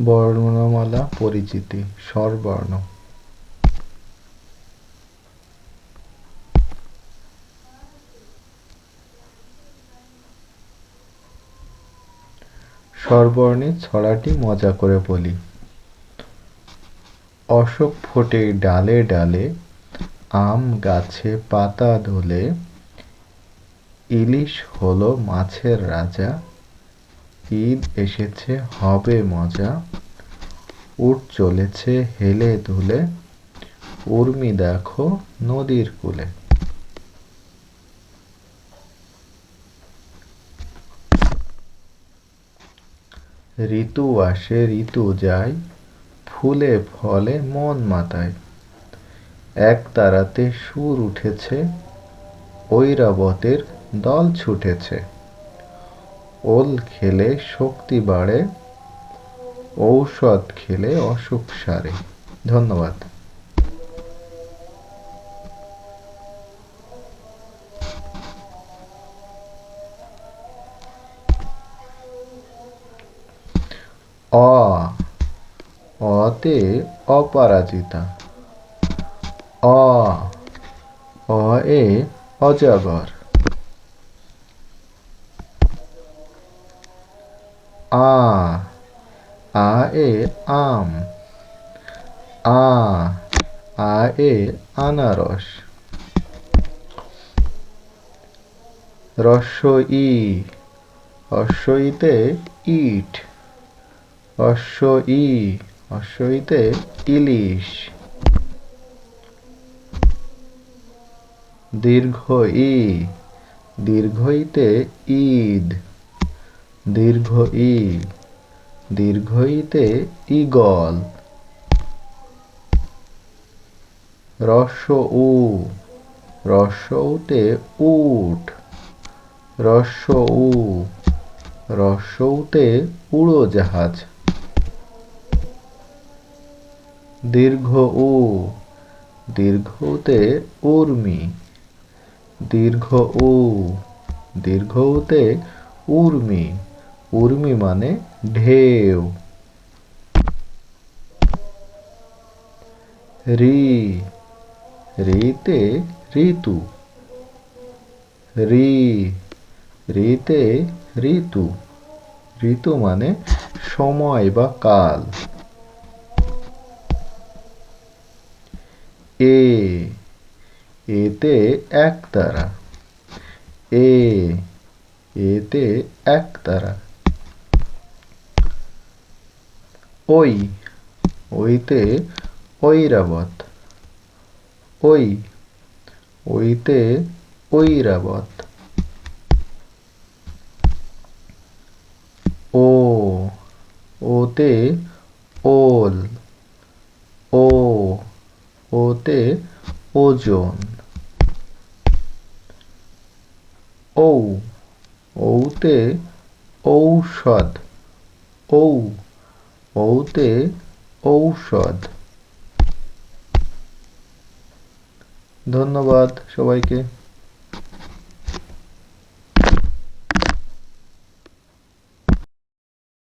বর্ণমালা পরিচিতি স্বরবর্ণ। স্বরবর্ণের ছড়াটি মজা করে বলি। অশোক ফোটে ডালে ডালে, আম গাছে পাতা দোলে, ইলিশ হলো মাছের রাজা, ঈদ এসেছে হবে মজা, উট চলেছে হেলে দুলে, উর্মি দেখো নদীর কূলে। ঋতু আসে ঋতু যায়, ফুলে ফলে মন মাতায়, এক তারাতে সুর উঠেছে, ঐরাবতের দল ছুটেছে, ওল খেলে শক্তি বাড়ে, ঔষধ খেলে অসুখ সারে। ধন্যবাদ। অ অতে অপরাজিতা। অ এ অজগর। আ এ আম। আ এ আনারস। ই ইতে ইট। ইতে ইলিশ। দীর্ঘইতে ঈদ। দীর্ঘইতে ঈগল। উতে উট। উতে উড়োজাহাজ। দীর্ঘউতে উর্মি। দীর্ঘউতে উর্মি। উর্মি মানে ঢেউ। রিতে ঋতু। রিতে ঋতু। ঋতু মানে সময় বা কাল। এতে একতারা। এতে একতারা। ওইতে ঐরাবত। ওইতে ঐরাবত। ওতে ওল। ওতে ওজন। ওতে ঔষধ। ওতে ঔষধ। ধন্যবাদ সবাইকে।